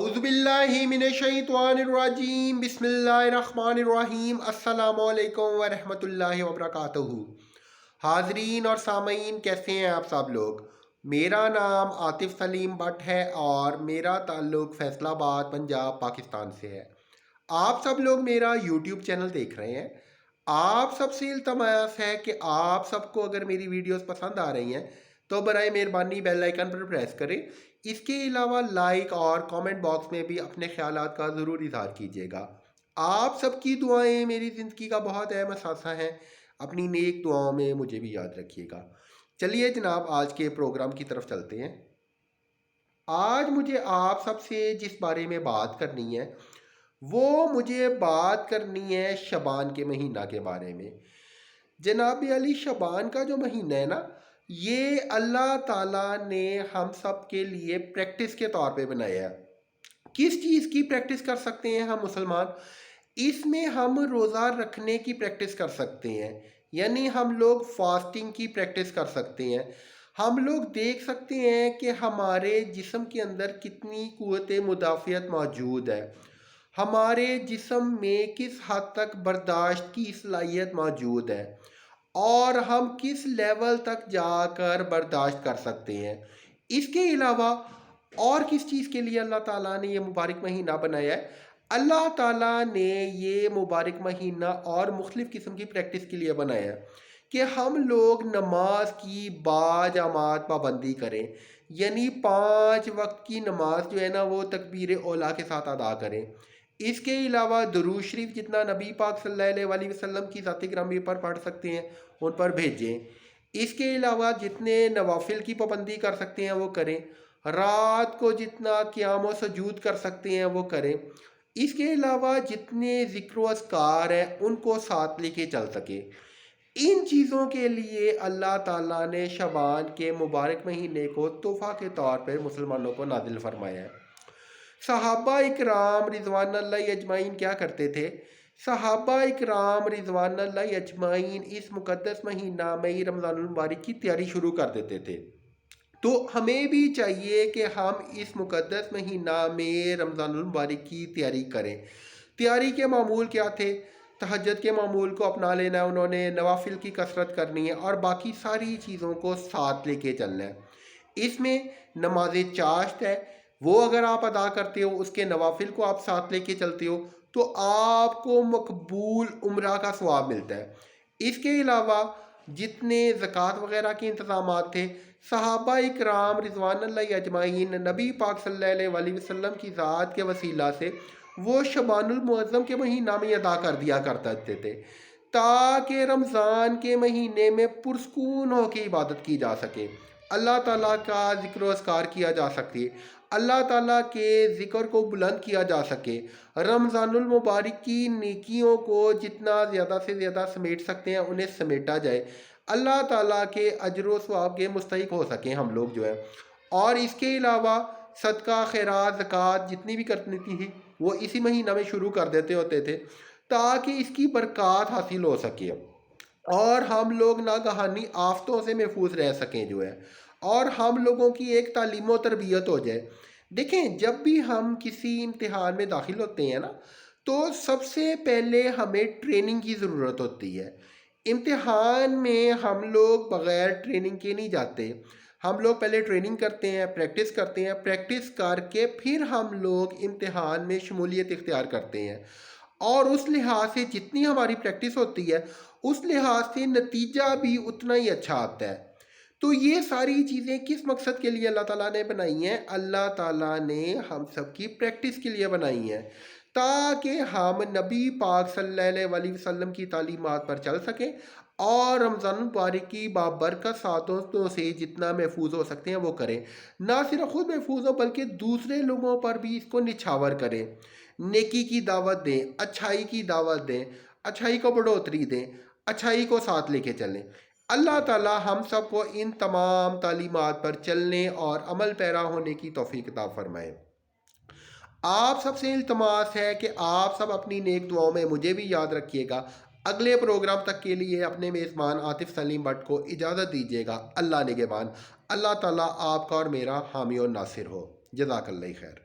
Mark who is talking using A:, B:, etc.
A: اعوذ باللہ من الشیطان الرجیم بسم اللہ الرحمن الرحیم السلام علیکم ورحمۃ اللہ وبرکاتہ۔ حاضرین اور سامعین، کیسے ہیں آپ سب لوگ؟ میرا نام عاطف سلیم بٹ ہے اور میرا تعلق فیصل آباد پنجاب پاکستان سے ہے۔ آپ سب لوگ میرا یوٹیوب چینل دیکھ رہے ہیں۔ آپ سب سے التماس ہے کہ آپ سب کو اگر میری ویڈیوز پسند آ رہی ہیں تو برائے مہربانی بیل آئیکن پر پریس کریں۔ اس کے علاوہ لائک اور کامنٹ باکس میں بھی اپنے خیالات کا ضرور اظہار کیجیے گا۔ آپ سب کی دعائیں میری زندگی کا بہت اہم اثاثہ ہیں، اپنی نیک دعاؤں میں مجھے بھی یاد رکھیے گا۔ چلیے جناب، آج کے پروگرام کی طرف چلتے ہیں۔ آج مجھے آپ سب سے جس بارے میں بات کرنی ہے وہ مجھے بات کرنی ہے شعبان کے مہینہ کے بارے میں۔ جناب علی، شعبان کا جو مہینہ ہے نا، یہ اللہ تعالیٰ نے ہم سب کے لیے پریکٹس کے طور پہ بنایا ہے۔ کس چیز کی پریکٹس کر سکتے ہیں ہم مسلمان؟ اس میں ہم روزہ رکھنے کی پریکٹس کر سکتے ہیں، یعنی ہم لوگ فاسٹنگ کی پریکٹس کر سکتے ہیں۔ ہم لوگ دیکھ سکتے ہیں کہ ہمارے جسم کے اندر کتنی قوت مدافعت موجود ہے، ہمارے جسم میں کس حد تک برداشت کی صلاحیت موجود ہے اور ہم کس لیول تک جا کر برداشت کر سکتے ہیں۔ اس کے علاوہ اور کس چیز کے لیے اللہ تعالیٰ نے یہ مبارک مہینہ بنایا ہے؟ اللہ تعالیٰ نے یہ مبارک مہینہ اور مختلف قسم کی پریکٹس کے لیے بنایا ہے کہ ہم لوگ نماز کی باجماعت پابندی کریں، یعنی 5 وقت کی نماز جو ہے نا وہ تکبیر اولیٰ کے ساتھ ادا کریں۔ اس کے علاوہ درود شریف جتنا نبی پاک صلی اللہ علیہ وسلم کی ذات گرامی پر پڑھ سکتے ہیں ان پر بھیجیں۔ اس کے علاوہ جتنے نوافل کی پابندی کر سکتے ہیں وہ کریں، رات کو جتنا قیام و سجود کر سکتے ہیں وہ کریں۔ اس کے علاوہ جتنے ذکر و اذکار ہیں ان کو ساتھ لے کے چل سکیں۔ ان چیزوں کے لیے اللہ تعالیٰ نے شعبان کے مبارک مہینے کو تحفہ کے طور پر مسلمانوں کو نازل فرمایا ہے۔ صحابہ اکرام رضوان اللہ اجمعین کیا کرتے تھے؟ صحابہ اکرام رضوان اللہ اجمعین اس مقدس مہینہ میں رمضان المبارک کی تیاری شروع کر دیتے تھے۔ تو ہمیں بھی چاہیے کہ ہم اس مقدس مہینہ میں رمضان المبارک کی تیاری کریں۔ تیاری کے معمول کیا تھے؟ تہجد کے معمول کو اپنا لینا ہے انہوں نے، نوافل کی کثرت کرنی ہے اور باقی ساری چیزوں کو ساتھ لے کے چلنا ہے۔ اس میں نماز چاشت ہے، وہ اگر آپ ادا کرتے ہو، اس کے نوافل کو آپ ساتھ لے کے چلتے ہو تو آپ کو مقبول عمرہ کا ثواب ملتا ہے۔ اس کے علاوہ جتنے زکوٰۃ وغیرہ کے انتظامات تھے، صحابہ اکرام رضوان اللہ اجمعین نبی پاک صلی اللہ علیہ وسلم کی ذات کے وسیلہ سے وہ شعبان المعظم کے مہینہ میں ادا کر دیا کرتے تھے تاکہ رمضان کے مہینے میں پرسکون ہو کے عبادت کی جا سکے، اللہ تعالیٰ کا ذکر و اذکار کیا جا سکے، اللہ تعالیٰ کے ذکر کو بلند کیا جا سکے، رمضان المبارک کی نیکیوں کو جتنا زیادہ سے زیادہ سمیٹ سکتے ہیں انہیں سمیٹا جائے، اللہ تعالیٰ کے اجر و ثواب کے مستحق ہو سکیں ہم لوگ جو ہے۔ اور اس کے علاوہ صدقہ خیرات زکوٰۃ جتنی بھی کرنی تھی وہ اسی مہینہ میں شروع کر دیتے ہوتے تھے تاکہ اس کی برکات حاصل ہو سکے اور ہم لوگ ناگہانی آفتوں سے محفوظ رہ سکیں جو ہے، اور ہم لوگوں کی ایک تعلیم و تربیت ہو جائے۔ دیکھیں، جب بھی ہم کسی امتحان میں داخل ہوتے ہیں نا تو سب سے پہلے ہمیں ٹریننگ کی ضرورت ہوتی ہے۔ امتحان میں ہم لوگ بغیر ٹریننگ کے نہیں جاتے، ہم لوگ پہلے ٹریننگ کرتے ہیں، پریکٹس کرتے ہیں، پریکٹس کر کے پھر ہم لوگ امتحان میں شمولیت اختیار کرتے ہیں، اور اس لحاظ سے جتنی ہماری پریکٹس ہوتی ہے اس لحاظ سے نتیجہ بھی اتنا ہی اچھا آتا ہے۔ تو یہ ساری چیزیں کس مقصد کے لیے اللہ تعالیٰ نے بنائی ہیں؟ اللہ تعالیٰ نے ہم سب کی پریکٹس کے لیے بنائی ہیں تاکہ ہم نبی پاک صلی اللہ علیہ وسلم کی تعلیمات پر چل سکیں اور رمضان المبارک کی بابرکت ساعتوں سے جتنا محفوظ ہو سکتے ہیں وہ کریں۔ نہ صرف خود محفوظ ہو بلکہ دوسرے لوگوں پر بھی اس کو نچھاور کریں، نیکی کی دعوت دیں، اچھائی کی دعوت دیں، اچھائی کو بڑھوتری دیں، اچھائی کو ساتھ لے کے چلیں۔ اللہ تعالیٰ ہم سب کو ان تمام تعلیمات پر چلنے اور عمل پیرا ہونے کی توفیق عطا فرمائے۔ آپ سب سے التماس ہے کہ آپ سب اپنی نیک دعاؤں میں مجھے بھی یاد رکھیے گا۔ اگلے پروگرام تک کے لیے اپنے میزبان عاطف سلیم بٹ کو اجازت دیجیے گا۔ اللہ نگہبان۔ اللہ تعالیٰ آپ کا اور میرا حامی و ناصر ہو۔ جزاک اللہ خیر۔